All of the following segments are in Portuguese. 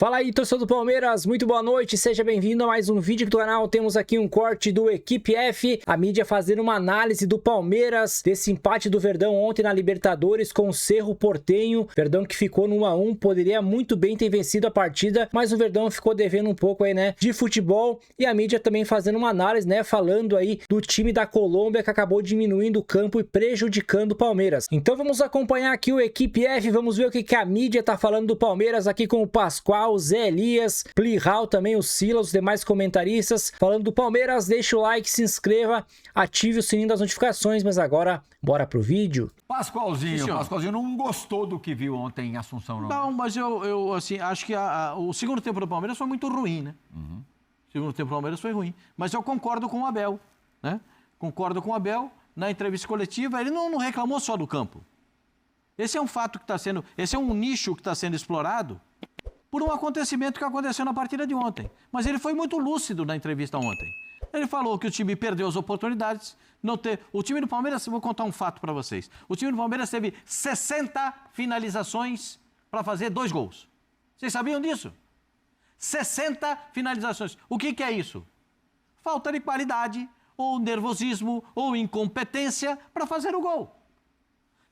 Fala aí, torcedor do Palmeiras, muito boa noite, seja bem-vindo a mais um vídeo do canal. Temos aqui um corte do Equipe F, a mídia fazendo uma análise do Palmeiras, desse empate do Verdão ontem na Libertadores com o Cerro Porteño. Verdão que ficou no 1-1, poderia muito bem ter vencido a partida, mas o Verdão ficou devendo um pouco aí, né, de futebol. E a mídia também fazendo uma análise, né, falando aí do time da Colômbia que acabou diminuindo o campo e prejudicando o Palmeiras. Então vamos acompanhar aqui o Equipe F, vamos ver o que a mídia tá falando do Palmeiras aqui com o Pascoal, o Zé Elias, Plihal, também o Silas, os demais comentaristas falando do Palmeiras. Deixa o like, se inscreva, ative o sininho das notificações, mas agora bora pro vídeo. Pascoalzinho não gostou do que viu ontem em Assunção, não? Não, mas eu assim, acho que o segundo tempo do Palmeiras foi muito ruim, né? O segundo tempo do Palmeiras foi ruim. Mas eu concordo com o Abel, né? Concordo com o Abel. Na entrevista coletiva, ele não reclamou só do campo. Esse é um fato que está sendo... Esse é um nicho que está sendo explorado por um acontecimento que aconteceu na partida de ontem. Mas ele foi muito lúcido na entrevista ontem. Ele falou que o time perdeu as oportunidades. O time do Palmeiras, vou contar um fato para vocês. O time do Palmeiras teve 60 finalizações para fazer 2 gols. Vocês sabiam disso? 60 finalizações. O que é isso? Falta de qualidade, ou nervosismo, ou incompetência para fazer o gol.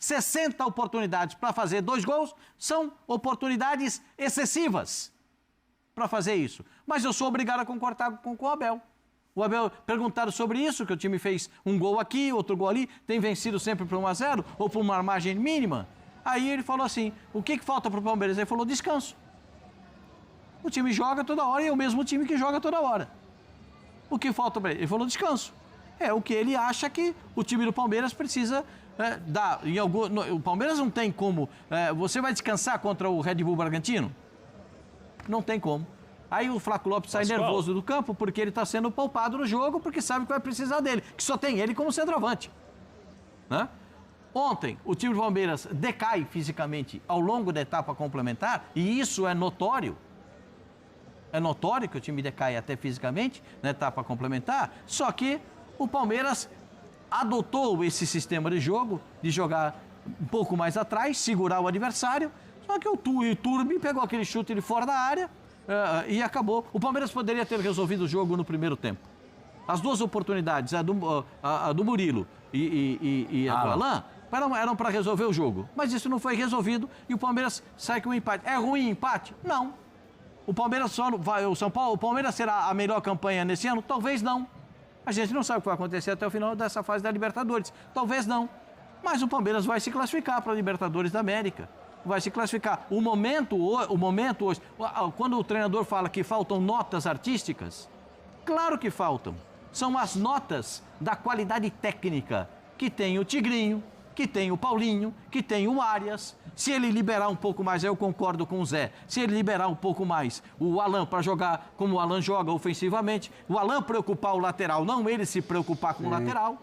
60 oportunidades para fazer 2 gols são oportunidades excessivas para fazer isso. Mas eu sou obrigado a concordar com o Abel. O Abel perguntaram sobre isso, que o time fez um gol aqui, outro gol ali, tem vencido sempre por 1-0 ou por uma margem mínima. Aí ele falou assim, o que falta para o Palmeiras? Ele falou descanso. O time joga toda hora e é o mesmo time que joga toda hora. O que falta para ele? Ele falou descanso. É o que ele acha que o time do Palmeiras precisa dar. O Palmeiras não tem como... você vai descansar contra o Red Bull Bragantino? Não tem como. Aí o Flaco Lopes sai nervoso do campo porque ele está sendo poupado no jogo porque sabe que vai precisar dele, que só tem ele como centroavante. Né? Ontem, o time do Palmeiras decai fisicamente ao longo da etapa complementar e isso é notório. É notório que o time decai até fisicamente na etapa complementar, só que o Palmeiras adotou esse sistema de jogo, de jogar um pouco mais atrás, segurar o adversário, só que o Turbi pegou aquele chute de fora da área e acabou. O Palmeiras poderia ter resolvido o jogo no primeiro tempo. As 2 oportunidades, a do Murilo e a do Alan, eram para resolver o jogo. Mas isso não foi resolvido e o Palmeiras sai com um empate. É ruim empate? Não. O Palmeiras o Palmeiras será a melhor campanha nesse ano? Talvez não. A gente não sabe o que vai acontecer até o final dessa fase da Libertadores. Talvez não. Mas o Palmeiras vai se classificar para a Libertadores da América. Vai se classificar. O momento hoje, quando o treinador fala que faltam notas artísticas, claro que faltam. São as notas da qualidade técnica que tem o Tigrinho, que tem o Paulinho, que tem o Arias. Se ele liberar um pouco mais, eu concordo com o Zé, se ele liberar um pouco mais o Alan para jogar como o Alan joga ofensivamente, o Alan preocupar o lateral, não ele se preocupar com o lateral,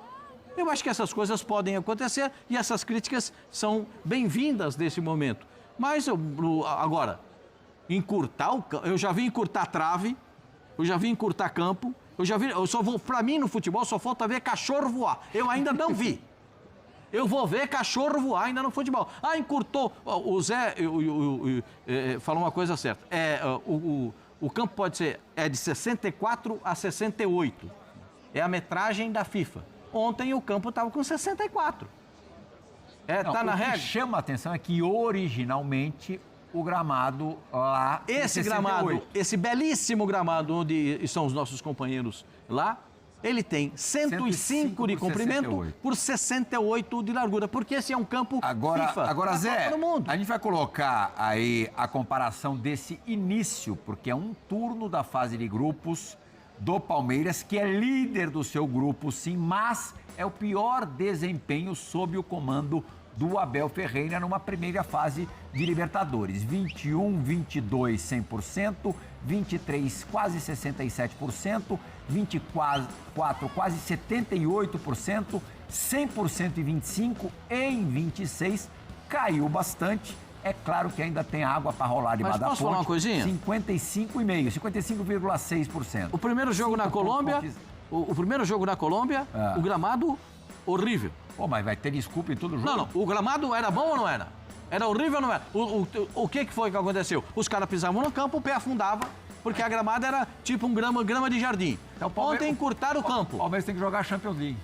eu acho que essas coisas podem acontecer e essas críticas são bem-vindas nesse momento. Mas agora, eu já vi encurtar trave, eu já vi encurtar campo, para mim no futebol só falta ver cachorro voar, eu ainda não vi. Eu vou ver cachorro voar ainda no futebol. Encurtou. O Zé falou uma coisa certa. O campo pode ser de 64 a 68. É a metragem da FIFA. Ontem o campo estava com 64. Tá na regra. O que chama a atenção é que originalmente o gramado lá... Esse gramado, esse belíssimo gramado onde estão os nossos companheiros lá, ele tem 105 de comprimento por 68 de largura, porque esse é um campo FIFA. Agora, Zé, a gente vai colocar aí a comparação desse início, porque é um turno da fase de grupos do Palmeiras, que é líder do seu grupo, sim, mas é o pior desempenho sob o comando do Abel Ferreira numa primeira fase de Libertadores. 21, 22, 100%, 23, quase 67%, 24, quase 78%, 100% e 25%, em 26, caiu bastante. É claro que ainda tem água para rolar debaixo da ponte. Mas posso falar uma coisinha? 55,5%, 55,6%. O primeiro jogo na Colômbia, o gramado horrível. Pô, mas vai ter desculpa em todo jogo? Não, o gramado era bom ou não era? Era horrível, não era? O que foi que aconteceu? Os caras pisavam no campo, o pé afundava, porque a gramada era tipo grama de jardim. Então, Ontem encurtaram o campo. O Palmeiras tem que jogar a Champions League.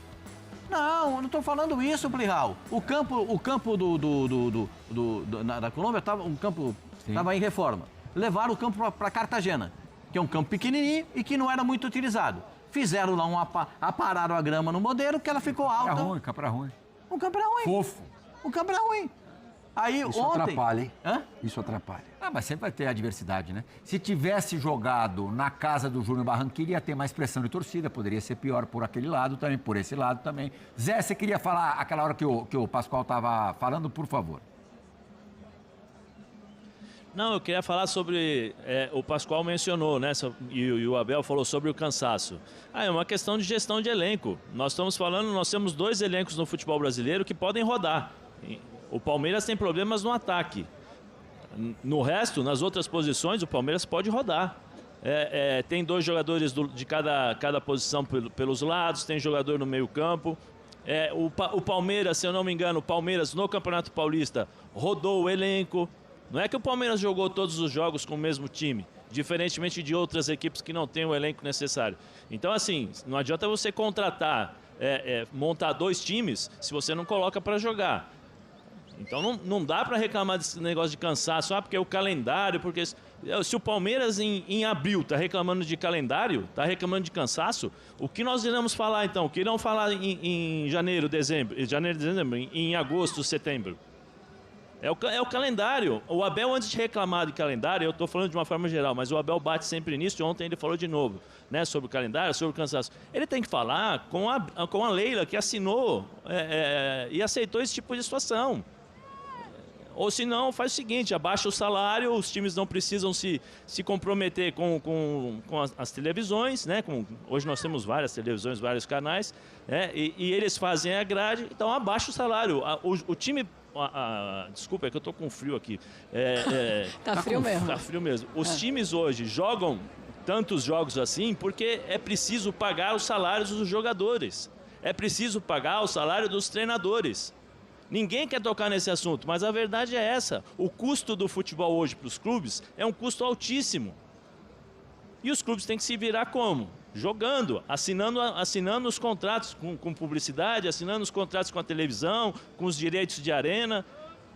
Não, eu não estou falando isso, Plihal. O campo da Colômbia estava em reforma. Levaram o campo para Cartagena, que é um campo pequenininho e que não era muito utilizado. Fizeram lá apararam a grama no modelo, que ela ficou alta. Campo era ruim. O campo era ruim. Fofo. O campo era ruim. Aí Isso ontem... atrapalha, hein? Hã? Isso atrapalha. Mas sempre vai ter adversidade, né? Se tivesse jogado na casa do Júnior Barranquilla, ia ter mais pressão de torcida, poderia ser pior por aquele lado também, por esse lado também. Zé, você queria falar aquela hora que o Pascoal estava falando, por favor. Não, eu queria falar sobre, o Pascoal mencionou, né, e o Abel falou sobre o cansaço. É uma questão de gestão de elenco. Nós temos 2 elencos no futebol brasileiro que podem rodar. O Palmeiras tem problemas no ataque. No resto, nas outras posições, o Palmeiras pode rodar. Tem 2 jogadores de cada posição pelos lados, tem jogador no meio campo. O Palmeiras, se eu não me engano, o Palmeiras no Campeonato Paulista rodou o elenco. Não é que o Palmeiras jogou todos os jogos com o mesmo time, diferentemente de outras equipes que não têm o elenco necessário. Então, assim, não adianta você contratar, montar 2 times se você não coloca para jogar. Então não dá para reclamar desse negócio de cansaço, porque é o calendário, porque se o Palmeiras em abril está reclamando de calendário, está reclamando de cansaço, o que nós iremos falar então? O que irão falar em janeiro, dezembro, em agosto, setembro? É o calendário. O Abel, antes de reclamar de calendário, eu estou falando de uma forma geral, mas o Abel bate sempre nisso, e ontem ele falou de novo, né, sobre o calendário, sobre o cansaço. Ele tem que falar com a Leila, que assinou e aceitou esse tipo de situação. Ou se não, faz o seguinte, abaixa o salário, os times não precisam se comprometer com as televisões, né? Hoje nós temos várias televisões, vários canais, né? E eles fazem a grade, então abaixa o salário. O time... desculpa, é que eu tô com frio aqui. Tá frio mesmo. Tá frio mesmo. Os times hoje jogam tantos jogos assim porque é preciso pagar os salários dos jogadores. É preciso pagar o salário dos treinadores. Ninguém quer tocar nesse assunto, mas a verdade é essa. O custo do futebol hoje para os clubes é um custo altíssimo. E os clubes têm que se virar como? Jogando, assinando os contratos com publicidade, assinando os contratos com a televisão, com os direitos de arena.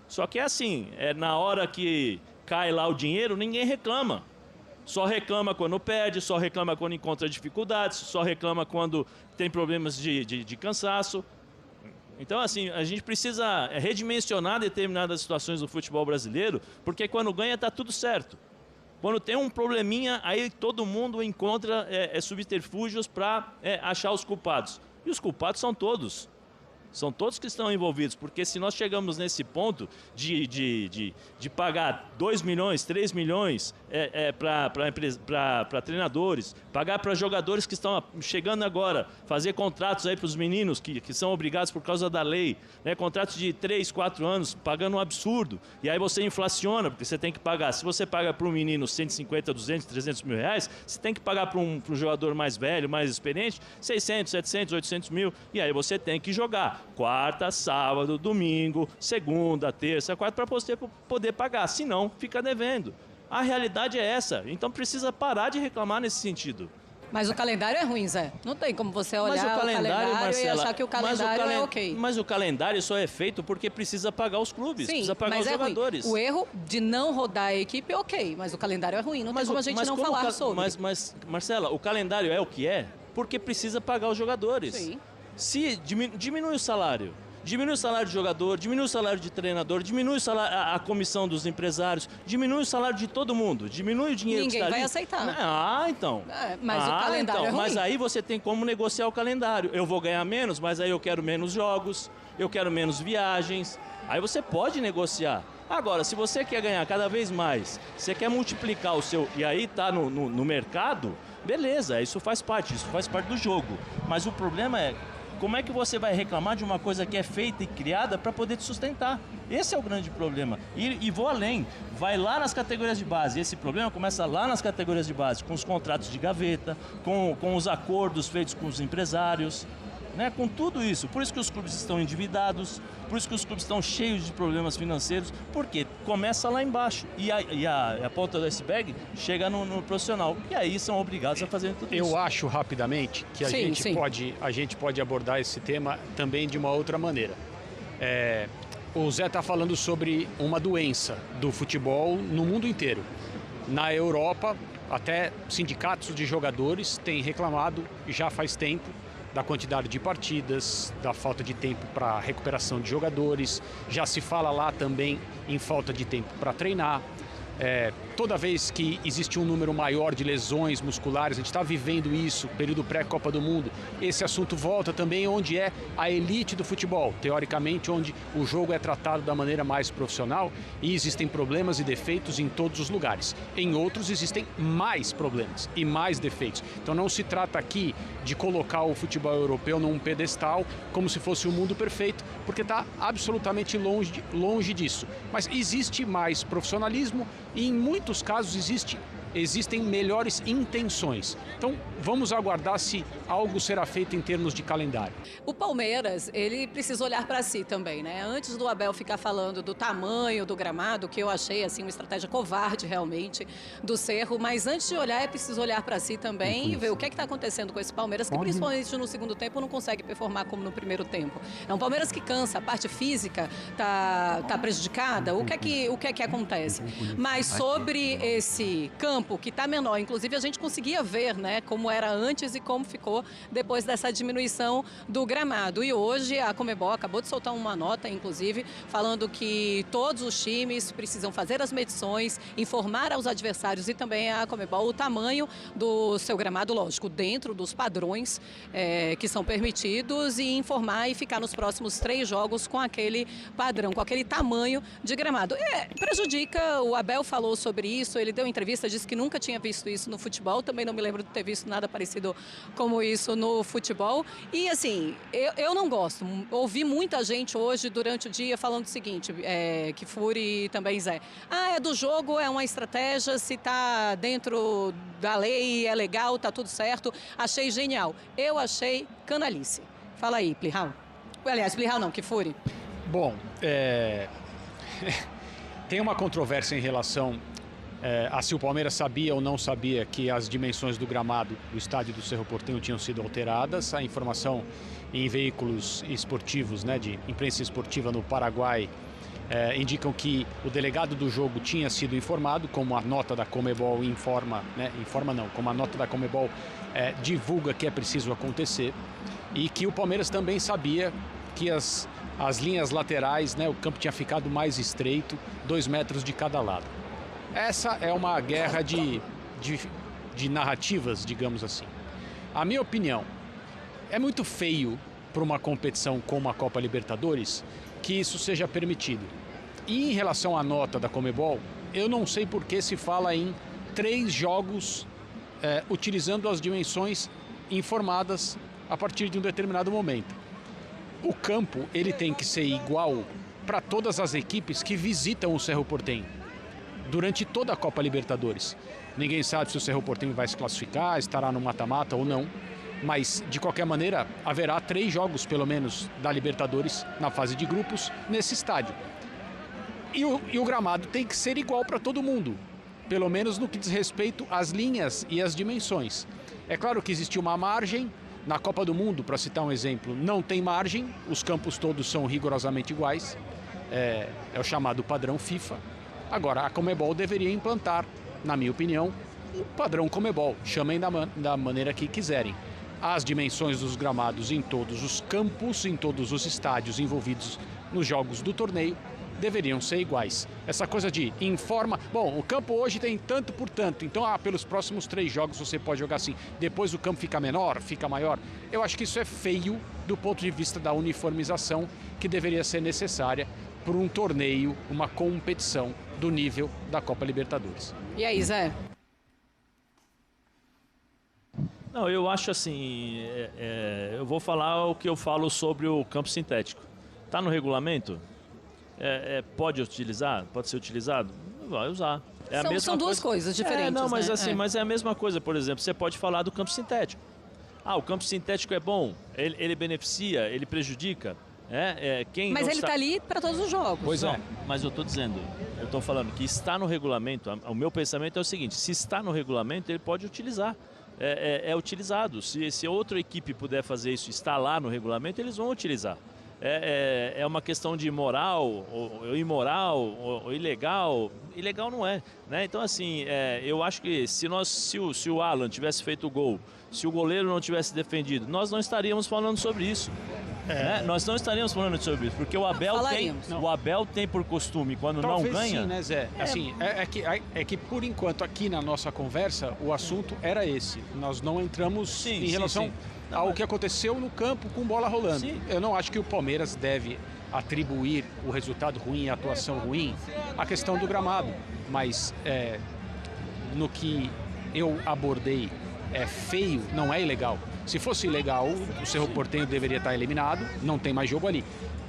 Só que é assim, na hora que cai lá o dinheiro, ninguém reclama. Só reclama quando perde, só reclama quando encontra dificuldades, só reclama quando tem problemas de cansaço. Então, assim, a gente precisa redimensionar determinadas situações do futebol brasileiro, porque quando ganha está tudo certo. Quando tem um probleminha, aí todo mundo encontra subterfúgios para achar os culpados. E os culpados são todos. São todos que estão envolvidos, porque se nós chegamos nesse ponto de pagar 2 milhões, 3 milhões para treinadores, pagar para jogadores que estão chegando agora, fazer contratos aí para os meninos que são obrigados por causa da lei, né, contratos de 3, 4 anos, pagando um absurdo, e aí você inflaciona, porque você tem que pagar, se você paga para um menino 150, 200, 300 mil reais, você tem que pagar para um jogador mais velho, mais experiente, 600, 700, 800 mil, e aí você tem que jogar. Quarta, sábado, domingo, segunda, terça, quarta, para você poder pagar. Senão, fica devendo. A realidade é essa. Então, precisa parar de reclamar nesse sentido. Mas o calendário é ruim, Zé. Não tem como você olhar o calendário Marcela, e achar que o calendário é ok. Mas o calendário só é feito porque precisa pagar os clubes, Sim, precisa pagar os jogadores. O erro de não rodar a equipe é ok, mas o calendário é ruim. Não tem como a gente não falar sobre. Mas, Marcela, o calendário é o que é porque precisa pagar os jogadores. Sim. Se diminui o salário de jogador, diminui o salário de treinador, diminui o salário, a comissão dos empresários, diminui o salário de todo mundo, diminui o dinheiro Ninguém que está vai ali. aceitar. Então. Mas o calendário é ruim. Mas aí você tem como negociar o calendário. Eu vou ganhar menos, mas aí eu quero menos jogos, eu quero menos viagens. Aí você pode negociar. Agora, se você quer ganhar cada vez mais, você quer multiplicar o seu... E aí está no mercado, beleza, isso faz parte do jogo. Mas o problema é... Como é que você vai reclamar de uma coisa que é feita e criada para poder te sustentar? Esse é o grande problema. E vou além, vai lá nas categorias de base. Esse problema começa lá nas categorias de base, com os contratos de gaveta, com os acordos feitos com os empresários. né? Com tudo isso. Por isso que os clubes estão endividados, por isso que os clubes estão cheios de problemas financeiros, porque começa lá embaixo e a ponta do iceberg chega no profissional. E aí são obrigados a fazer tudo isso. Eu acho rapidamente que a gente pode abordar esse tema também de uma outra maneira. O Zé está falando sobre uma doença do futebol no mundo inteiro. Na Europa, até sindicatos de jogadores têm reclamado já faz tempo da quantidade de partidas, da falta de tempo para recuperação de jogadores. Já se fala lá também em falta de tempo para treinar. Toda vez que existe um número maior de lesões musculares, a gente está vivendo isso, período pré-Copa do Mundo, esse assunto volta também onde é a elite do futebol, teoricamente onde o jogo é tratado da maneira mais profissional e existem problemas e defeitos em todos os lugares. Em outros existem mais problemas e mais defeitos. Então não se trata aqui de colocar o futebol europeu num pedestal como se fosse um mundo perfeito, porque está absolutamente longe disso. Mas existe mais profissionalismo e em muitos casos existem melhores intenções. Então, vamos aguardar se algo será feito em termos de calendário. O Palmeiras, ele precisa olhar para si também, né? Antes do Abel ficar falando do tamanho do gramado, que eu achei assim uma estratégia covarde realmente do Cerro, mas antes de olhar é preciso olhar para si também e ver o que está acontecendo com esse Palmeiras, que principalmente no segundo tempo não consegue performar como no primeiro tempo. É um Palmeiras que cansa, a parte física tá prejudicada. O que é que acontece? Mas sobre esse campo que está menor, inclusive a gente conseguia ver, né, como era antes e como ficou depois dessa diminuição do gramado. E hoje a Conmebol acabou de soltar uma nota, inclusive, falando que todos os times precisam fazer as medições, informar aos adversários e também a Conmebol o tamanho do seu gramado, lógico, dentro dos padrões que são permitidos, e informar e ficar nos próximos 3 jogos com aquele padrão, com aquele tamanho de gramado. Prejudica, o Abel falou sobre isso, ele deu entrevista, disse que nunca tinha visto isso no futebol, também não me lembro de ter visto nada parecido como isso no futebol. E assim, eu não gosto. Ouvi muita gente hoje durante o dia falando o seguinte, que Furi e também Zé. É do jogo, é uma estratégia, se tá dentro da lei, é legal, tá tudo certo. Achei genial. Eu achei canalice. Fala aí, Plihal. Aliás, Plihal não, que Furi. Bom, tem uma controvérsia em relação a se o Palmeiras sabia ou não sabia que as dimensões do gramado do estádio do Cerro Porteño tinham sido alteradas. A informação em veículos esportivos, né, de imprensa esportiva no Paraguai, indicam que o delegado do jogo tinha sido informado, como a nota da Conmebol como a nota da Conmebol divulga que é preciso acontecer, e que o Palmeiras também sabia que as linhas laterais, né, o campo tinha ficado mais estreito, 2 metros de cada lado. Essa é uma guerra de narrativas, digamos assim. A minha opinião, é muito feio para uma competição como a Copa Libertadores que isso seja permitido. E em relação à nota da Conmebol, eu não sei por que se fala em 3 jogos utilizando as dimensões informadas a partir de um determinado momento. O campo, ele tem que ser igual para todas as equipes que visitam o Cerro Porteño durante toda a Copa Libertadores. Ninguém sabe se o Cerro Porteño vai se classificar, estará no mata-mata ou não, mas de qualquer maneira haverá 3 jogos pelo menos da Libertadores na fase de grupos nesse estádio. E o gramado tem que ser igual para todo mundo, pelo menos no que diz respeito às linhas e às dimensões. É claro que existe uma margem. Na Copa do Mundo, para citar um exemplo, não tem margem, os campos todos são rigorosamente iguais, é o chamado padrão FIFA. Agora, a Conmebol deveria implantar, na minha opinião, o padrão Conmebol, chamem da maneira que quiserem. As dimensões dos gramados em todos os campos, em todos os estádios envolvidos nos jogos do torneio, deveriam ser iguais. Essa coisa de informa, bom, o campo hoje tem tanto por tanto, então pelos próximos 3 jogos você pode jogar assim, depois o campo fica menor, fica maior. Eu acho que isso é feio do ponto de vista da uniformização que deveria ser necessária para um torneio, uma competição do nível da Copa Libertadores. E aí, Zé? Não, eu acho assim, eu vou falar o que eu falo sobre o campo sintético. Está no regulamento? Pode utilizar? Pode ser utilizado? Vai usar. São 2 coisas diferentes. Mas assim, mas é a mesma coisa. Por exemplo, você pode falar do campo sintético. o campo sintético é bom, ele beneficia, ele prejudica. Mas ele está ali para todos os jogos. Pois é. Mas eu estou falando que está no regulamento. O meu pensamento é o seguinte: se está no regulamento, ele pode utilizar. É utilizado. Se outra equipe puder fazer isso, está lá no regulamento, eles vão utilizar. É uma questão de moral, ou imoral, ou ilegal. Ilegal não é, né? Então, assim, eu acho que se o Alan tivesse feito o gol, se o goleiro não tivesse defendido, nós não estaríamos falando sobre isso. Né? Nós não estaríamos falando sobre isso, porque o Abel tem por costume, quando Talvez não ganha... Sim, né, Zé? Assim, é que, por enquanto, aqui na nossa conversa, o assunto era esse. Nós não entramos em relação ao que aconteceu no campo com bola rolando. Sim. Eu não acho que o Palmeiras deve atribuir o resultado ruim, a atuação ruim, à questão do gramado. Mas no que eu abordei, é feio, não é ilegal. Se fosse ilegal, o Cerro Porteño deveria estar eliminado, não tem mais jogo ali.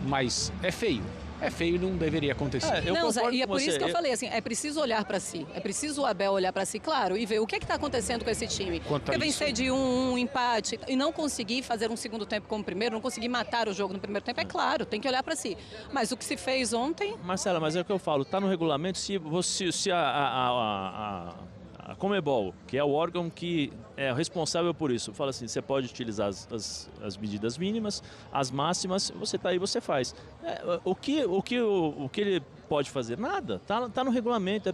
Mas é feio. É feio e não deveria acontecer. Não, Zé, e é por isso que eu falei assim, é preciso olhar para si. É preciso o Abel olhar para si, claro, e ver o que está acontecendo com esse time. Porque vencer de um empate e não conseguir fazer um segundo tempo como o primeiro, não conseguir matar o jogo no primeiro tempo, é claro, tem que olhar para si. Mas o que se fez ontem... Marcela, mas é o que eu falo, está no regulamento, se a Conmebol, que é o órgão que é responsável por isso, fala assim, você pode utilizar as medidas mínimas, as máximas, você está aí, você faz. O que ele pode fazer? Nada, tá no regulamento,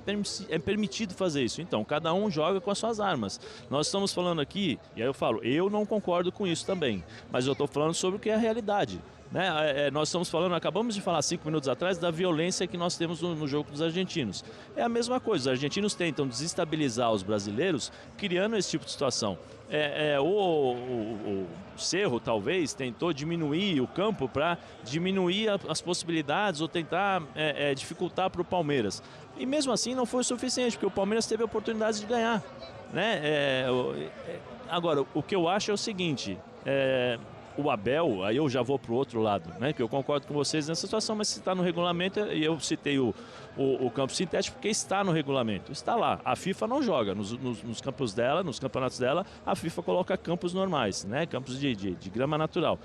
é permitido fazer isso. Então, cada um joga com as suas armas. Nós estamos falando aqui, e aí eu falo, eu não concordo com isso também, mas eu estou falando sobre o que é a realidade. Né? Nós estamos falando, acabamos de falar 5 minutos atrás, da violência que nós temos no jogo dos argentinos. É a mesma coisa, os argentinos tentam desestabilizar os brasileiros, criando esse tipo de situação. O Cerro, talvez, tentou diminuir o campo para diminuir as possibilidades ou tentar dificultar para o Palmeiras. E mesmo assim não foi o suficiente, porque o Palmeiras teve a oportunidade de ganhar. Né? Agora, o que eu acho é o seguinte... O Abel, aí eu já vou para o outro lado, né? Que eu concordo com vocês nessa situação, mas se está no regulamento, e eu citei o campo sintético porque está no regulamento, está lá. A FIFA não joga nos campos dela, nos campeonatos dela, a FIFA coloca campos normais, né? Campos de grama natural.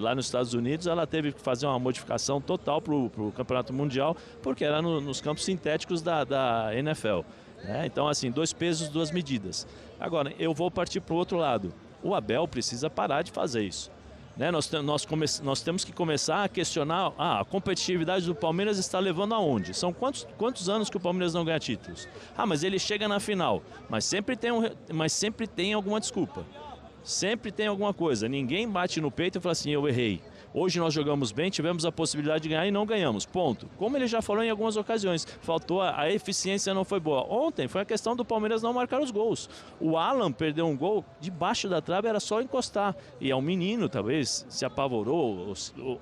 Lá nos Estados Unidos ela teve que fazer uma modificação total para o campeonato mundial, porque era nos campos sintéticos da NFL. Né? Então, assim, 2 pesos, 2 medidas. Agora, eu vou partir para o outro lado. O Abel precisa parar de fazer isso. Né? Nós temos que começar a questionar a competitividade do Palmeiras está levando aonde? São quantos anos que o Palmeiras não ganha títulos? Mas ele chega na final, mas sempre tem alguma desculpa. Sempre tem alguma coisa. Ninguém bate no peito e fala assim, eu errei. Hoje nós jogamos bem, tivemos a possibilidade de ganhar e não ganhamos. Ponto. Como ele já falou em algumas ocasiões, faltou a eficiência, não foi boa. Ontem foi a questão do Palmeiras não marcar os gols. O Alan perdeu um gol, debaixo da trave era só encostar. E é um menino, talvez, se apavorou.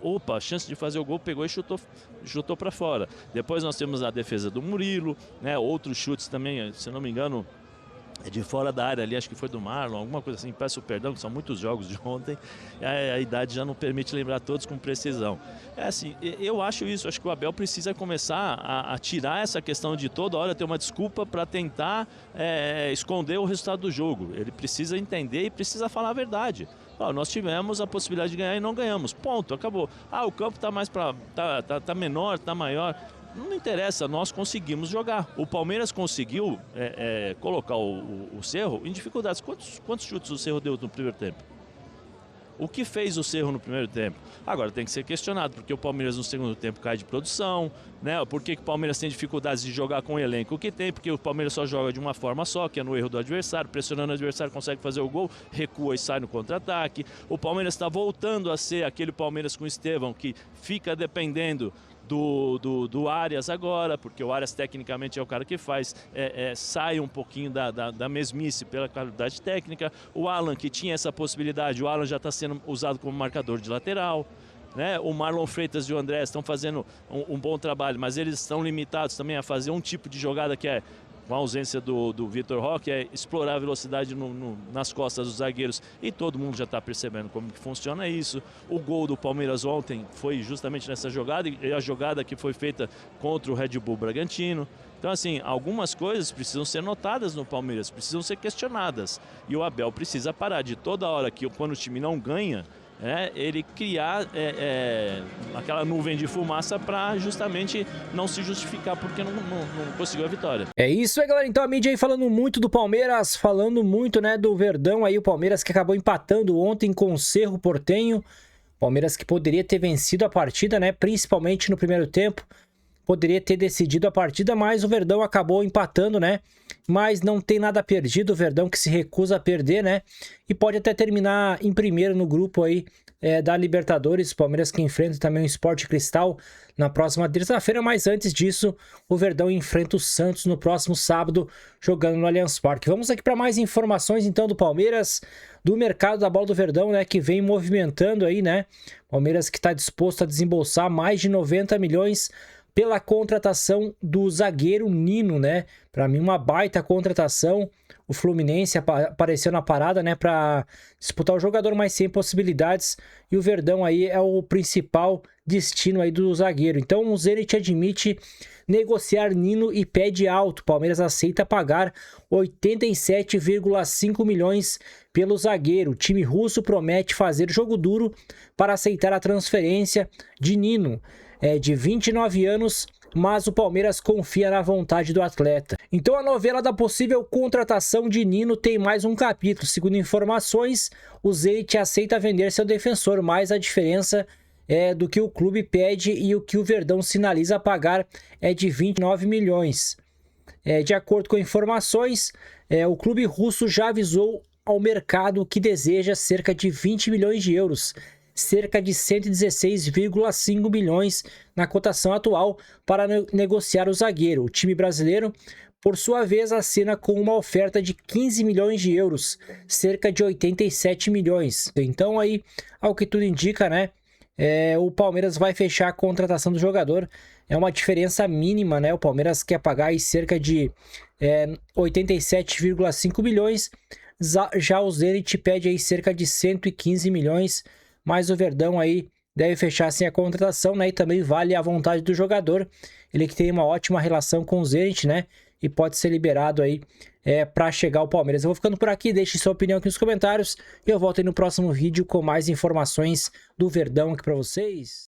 Opa, a chance de fazer o gol, pegou e chutou para fora. Depois nós temos a defesa do Murilo, né? Outros chutes também, se não me engano, de fora da área ali, acho que foi do Marlon, alguma coisa assim, peço perdão, que são muitos jogos de ontem, a idade já não permite lembrar todos com precisão. Assim, eu acho isso, acho que o Abel precisa começar a tirar essa questão de toda hora ter uma desculpa para tentar esconder o resultado do jogo. Ele precisa entender e precisa falar a verdade. Nós tivemos a possibilidade de ganhar e não ganhamos, ponto, acabou. O campo está mais tá menor, está maior. Não interessa, nós conseguimos jogar. O Palmeiras conseguiu colocar o Cerro em dificuldades. Quantos chutes o Cerro deu no primeiro tempo? O que fez o Cerro no primeiro tempo? Agora tem que ser questionado, porque o Palmeiras no segundo tempo cai de produção, né? Por que o Palmeiras tem dificuldades de jogar com o elenco que tem? Porque o Palmeiras só joga de uma forma só, que é no erro do adversário, pressionando o adversário, consegue fazer o gol, recua e sai no contra-ataque. O Palmeiras está voltando a ser aquele Palmeiras com o Estevão, que fica dependendo do Arias agora, porque o Arias tecnicamente é o cara que faz, sai um pouquinho da mesmice pela qualidade técnica. O Alan, que tinha essa possibilidade, o Alan já está sendo usado como marcador de lateral. Né? O Marlon Freitas e o André estão fazendo um bom trabalho, mas eles estão limitados também a fazer um tipo de jogada que é, com a ausência do Vitor Roque, é explorar a velocidade nas costas dos zagueiros, e todo mundo já está percebendo como que funciona isso. O gol do Palmeiras ontem foi justamente nessa jogada, e a jogada que foi feita contra o Red Bull Bragantino. Então, assim, algumas coisas precisam ser notadas no Palmeiras, precisam ser questionadas. E o Abel precisa parar de toda hora que, quando o time não ganha, ele criar aquela nuvem de fumaça para justamente não se justificar porque não conseguiu a vitória. É isso aí, galera. Então a mídia aí falando muito do Palmeiras, falando muito, né, do Verdão aí, o Palmeiras que acabou empatando ontem com o Cerro Porteño. Palmeiras que poderia ter vencido a partida, né, principalmente no primeiro tempo. Poderia ter decidido a partida, mas o Verdão acabou empatando, né? Mas não tem nada perdido, o Verdão que se recusa a perder, né? E pode até terminar em primeiro no grupo aí da Libertadores. Palmeiras que enfrenta também o Sport Cristal na próxima terça-feira, mas antes disso, o Verdão enfrenta o Santos no próximo sábado, jogando no Allianz Parque. Vamos aqui para mais informações, então, do Palmeiras, do mercado da bola do Verdão, né? Que vem movimentando aí, né? Palmeiras que está disposto a desembolsar mais de 90 milhões pela contratação do zagueiro Nino, né? Para mim, uma baita contratação. O Fluminense apareceu na parada, né? Para disputar o jogador, mas sem possibilidades. E o Verdão aí é o principal destino aí do zagueiro. Então, o Zenit admite negociar Nino e pede alto. Palmeiras aceita pagar 87,5 milhões pelo zagueiro. O time russo promete fazer jogo duro para aceitar a transferência de Nino. De 29 anos, mas o Palmeiras confia na vontade do atleta. Então a novela da possível contratação de Nino tem mais um capítulo. Segundo informações, o Zenit aceita vender seu defensor, mas a diferença do que o clube pede e o que o Verdão sinaliza pagar é de 29 milhões. De acordo com informações, o clube russo já avisou ao mercado que deseja cerca de 20 milhões de euros, cerca de 116,5 milhões na cotação atual para negociar o zagueiro. O time brasileiro, por sua vez, assina com uma oferta de 15 milhões de euros, cerca de 87 milhões. Então aí, ao que tudo indica, né, o Palmeiras vai fechar a contratação do jogador. É uma diferença mínima, né? O Palmeiras quer pagar aí cerca de 87,5 milhões, já o Zenit pede aí cerca de 115 milhões, mas o Verdão aí deve fechar assim a contratação, né? E também vale a vontade do jogador. Ele que tem uma ótima relação com o Zenit, né? E pode ser liberado aí para chegar ao Palmeiras. Eu vou ficando por aqui, deixe sua opinião aqui nos comentários. E eu volto aí no próximo vídeo com mais informações do Verdão aqui para vocês.